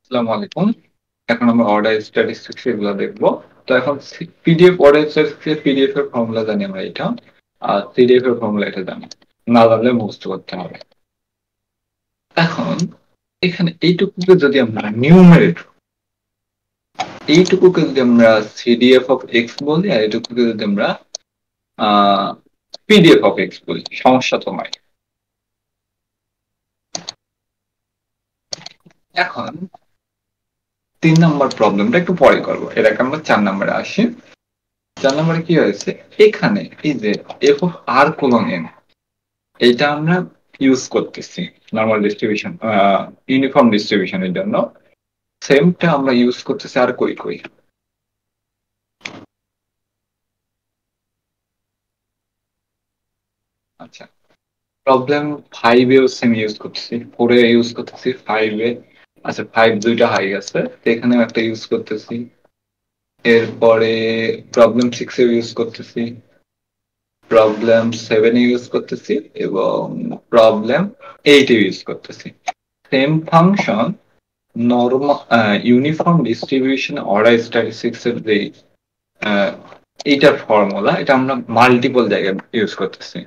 আসসালামু আলাইকুম। এখন আমরা অর্ডার স্ট্যাটিস্টিক্স এগুলো দেখবো। তো এখন পিডিএফ অর্ডার স্ট্যাটিস্টিক্স পিডিএফ এর ফর্মুলা জানি আমরা এটা, আর সিডিএফ এর ফর্মুলা এটা জানি, না জানলে মুখস্থ করতে হবে। এখন এখানে এইটুকুকে যদি আমরা নিউমারেটর, এইটুকুকে যদি আমরা সিডিএফ অফ এক্স বলি, আর এইটুকুকে যদি আমরা পিডিএফ অফ এক্স বলি, সমস্যা তো নয়। এখন 3 নম্বর প্রবলেমটা একটু পরে করবো, এর আগে আমরা 4 নম্বরে আসি। 4 নম্বরে কি হয়েছে, এখানে এই যে F of R colon N, এটা আমরা ইউজ করতেছি নর্মাল ডিস্ট্রিবিউশন, ইউনিফর্ম ডিস্ট্রিবিউশনের জন্য। সেমটা আমরা ইউজ করতেছি আর কই কই। আচ্ছা, প্রবলেম 5-এও সেম ইউজ করতেছি, 4-এ ইউজ করতেছি, 5-এ। আচ্ছা, 5 দুইটা হাই গেছে, তো এখানেও একটা ইউজ করতেছি। এরপরে প্রবলেম 6-এ ইউজ করতেছি, প্রবলেম 7-এ ইউজ করতেছি, এবং প্রবলেম 8-এ ইউজ করতেছি। Same function normal uniform distribution order statistics এর যে এইটার ফর্মুলা, এটা আমরা মাল্টিপল জায়গায় ইউজ করতেছি।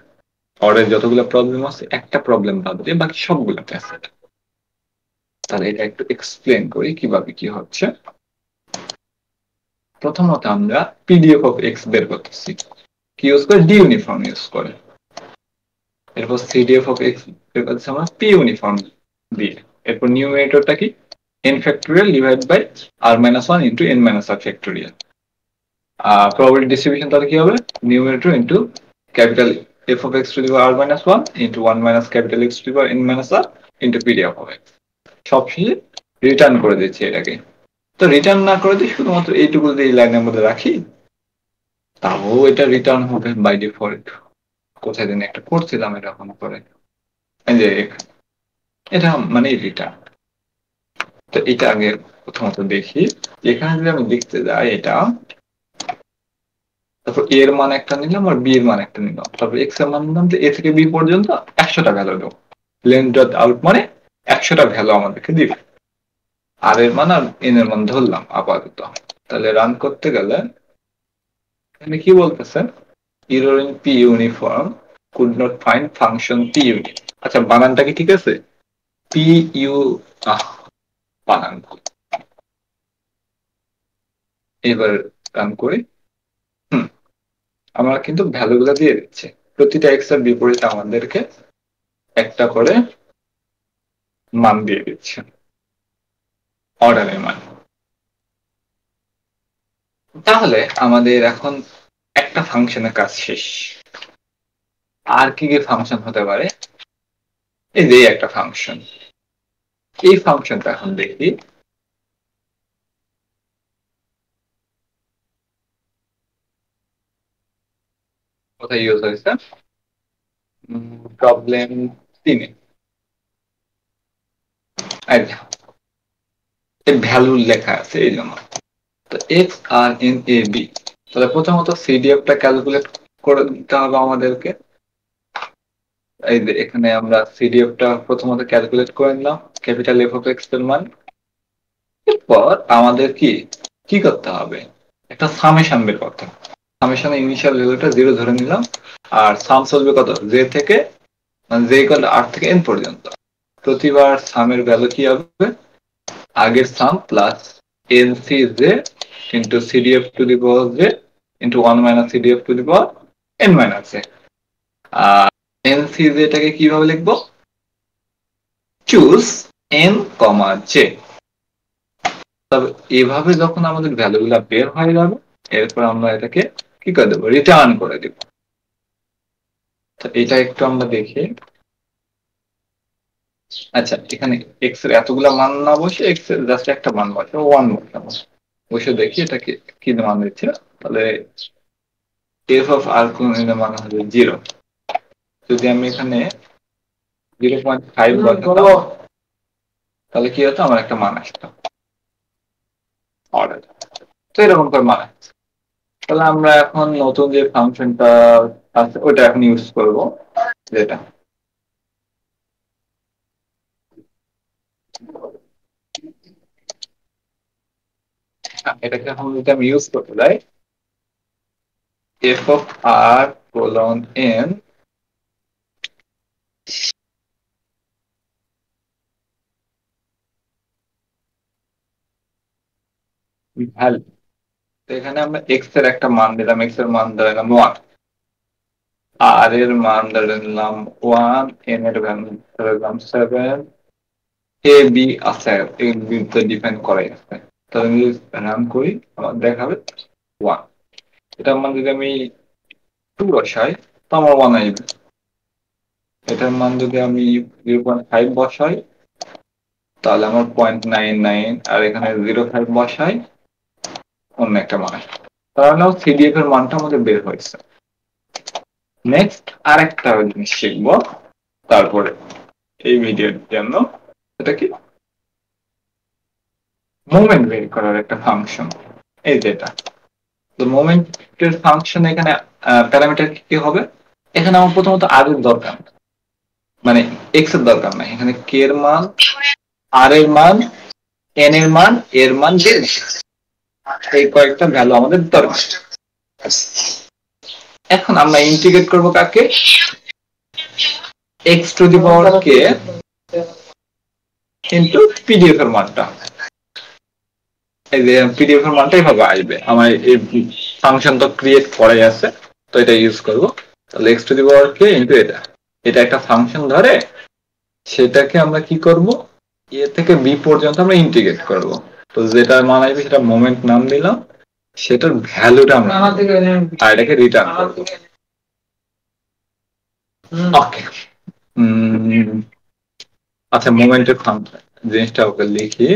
অর্ডার যতগুলো প্রবলেম আছে, একটা প্রবলেম বাদ দিয়ে বাকি সবগুলোতে আছে। তাহলে এটা একটু এক্সপ্লেন করি কিভাবে কি হচ্ছে। প্রথমত আমরা পিডিএফ অফ এক্স বের করতেছি, কি ইউজ করে, ডি ইউনিফর্ম ইউজ করে। এরপর সিডিএফ অফ এক্স বের করতেছি আমরা পি ইউনিফর্ম দিয়ে। এরপর নিউমারেটরটা কি, n factorial divide by r minus 1 into n minus r factorial. Probability distribution তাহলে কি হবে, numerator into capital F of X to the power R minus 1 into 1 minus capital X to the power n minus r into PDF of X. সবশেষে return করে দিচ্ছি এটাকে। তো return না করে দিই, শুধুমাত্র এইটুকু যদি এই লাইনের মধ্যে রাখি, তাও এটা রিটার্ন হবে বাই ডিফল্ট। কোথায় দিন একটা করছিলাম এরকম করে, এই যে এটা মানে রিটার্ন। তো এটা আগে প্রথমত দেখি, এখানে যদি আমি দেখতে যাই এটা, তারপর এ এর মান একটা নিলাম আর বি এর মান একটা নিলাম, তারপর এক্স এর মান নিলাম, যে এ থেকে বি পর্যন্ত 100টা ভ্যালু দেবো। লেন ডট আউট মানে 100টা ভ্যালু আমাদেরকে দিবে। আর এর মান আর এন এর মান ধরলাম আপাতত। তাহলে রান করতে গেলে এখানে কি বলতেছে, error in P uniform could not find function P uni. আচ্ছা, বানানটা কি ঠিক আছে, পি ইউ, বানান ভুল। এবার রান করি। হুম, আমরা কিন্তু ভ্যালু গুলা দিয়ে দিচ্ছে, প্রতিটা এক্স এর বিপরীতে আমাদেরকে একটা করে মান দিয়ে দিচ্ছে, অর্ডারের মান। তাহলে আমাদের এখন একটা ফাংশনের কাজ শেষ। আর কি কি ফাংশন হতে পারে, এই যে একটা ফাংশন, এই ফাংশনটা এখন দেখি। কোথায় ইউজ হয়েছে, প্রবলেম 3-এ। ভ্যালু লেখা আছে এই জন্য। তো এক্স আর এন এ বি, তাহলে প্রথমত সিডিএফটা ক্যালকুলেট করে দিতে হবে আমাদেরকে। এই যে এখানে আমরা সিডিএফটা প্রথমত ক্যালকুলেট করে নিলাম, ক্যাপিটাল এফ অফ এক্স এর মান। এরপর আমাদের কি কি করতে হবে, একটা সামেশন বের করতে হবে। সামেশনে ইনিশিয়াল ভ্যালুটা 0 ধরে নিলাম, আর সাম চলবে কত, জে থেকে, মানে জে ইকুয়াল আর থেকে এন পর্যন্ত। প্রতিবার সামের ভ্যালু কি হবে, আগের sum plus N C J into CDF to the power J into 1 minus CDF to the power N minus J. আর এন সি জেটাকে কিভাবে লিখবো, চুজ এন কমা জে। তবে এভাবে যখন আমাদের ভ্যালুগুলা বের হয়ে যাবে, এরপর আমরা এটাকে কি করে দেবো, রিটার্ন করে দেব। তো এটা একটু আমরা দেখি। আচ্ছা, এখানে এক্স এর এতগুলা মান না বসে এক্স এর জাস্ট একটা মান বসে, 1 বসাবো। বসে দেখি এটা কি মান দিচ্ছে। তাহলে এফ অফ আর কোন এর মান হবে 0। যদি আমি এখানে 0.5 বসাতাম, তাহলে কি হতো, আমার একটা মান আসতো অর্ডার। তো এরকম করে মান আসছে। তাহলে আমরা এখন নতুন যে ফাংশনটা আছে ওটা এখন ইউজ করব, যেটা এটাকে এখন যদি আমি ইউজ করতে যাই, F of R colon N value, এখানে আমরা এক্স এর একটা মান দিলাম, এক্স এর মান দিলাম 1, আর এর মান দিলাম 1, এন এর মান দিলাম 7, এ বি আছে, এ বি তো ডিফাইন করাই আছে। তাহলে আমি রান করি, আমার দেখাবে 1। এটার মান যদি আমি 2 বসাই তো আমার 1 আসবে। এটার মান যদি আমি 0.5 বসাই তাহলে আমার 0.99, আর এখানে 0.5 বসাই অন্য একটা মান আসবে। তাহলে সিডিএফ এর মানটা আমাদের বের হয়েছে। নেক্সট আরেকটা জিনিস শিখবো তারপরে এই ভিডিওর জন্য, এটা কি মোমেন্ট বের করার একটা ফাংশন, এই যেটা। তো মোমেন্টের ফাংশন এখানে প্যারামিটার কি হবে, এখানে আমার প্রথমত আর এর দরকার, মানে এক্স এর দরকার নাই, এখানে কে এর মান, আর এর মান, এন এর মান, এর মান, এই কয়েকটা ভ্যালু আমাদের দরকার। এখন আমরা ইন্টিগ্রেট করব কাকে, x to the power K into PDF এর মানটা। এই যে পিডিএফ এর মানটা এইভাবে আসবে, আমার এই ফাংশন তো ক্রিয়েট করাই আছে, তো এটা ইউজ করব। তাহলে x to the power K into এটা, এটা একটা ফাংশন ধরে সেটাকে আমরা কি করব, এ থেকে বি পর্যন্ত আমরা ইন্টিগ্রেট করব। তো যেটা মান আসবে সেটা মোমেন্ট নাম দিলাম, সেটার ভ্যালুটা আমরা আর এটাকে রিটার্ন করব। ওকে, আচ্ছা মোমেন্টের ফাংশন জিনিসটা ওকে লিখি,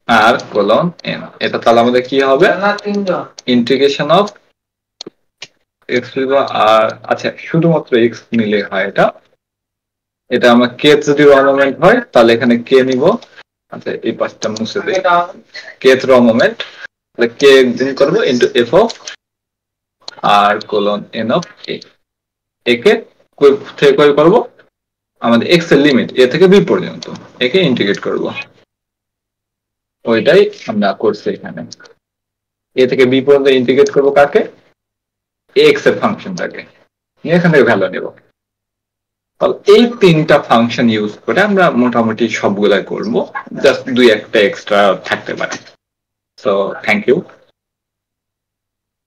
আর কোলন এন, এটা তাহলে আমাদের কি হবে, ইন্টিগ্রেশন অফ এক্স আর, আচ্ছা শুধুমাত্র এক্স নিলে হয় এটা, এটা আমার কে যদি র মোমেন্ট হয় তাহলে এখানে কে নিব, আচ্ছা এই পাঁচটা মুছে দেই, কে র মোমেন্ট, তাহলে কে গুণ করবো into F of R colon N of A, একে থেকে কই করব, আমাদের এক্স এর লিমিট এ থেকে বি পর্যন্ত, একে ইন্টিগ্রেট করব, ওইটাই আমরা করছি এখানে। এ থেকে বি পর্যন্ত ইন্টিগ্রেট করব কাকে, এক্স এর ফাংশনটাকে, এখান থেকে ভ্যালু নেব। তাহলে এই তিনটা ফাংশন ইউজ করে আমরা মোটামুটি সবগুলাই করব, জাস্ট দুই একটা এক্সট্রা থাকতে পারে। So thank you.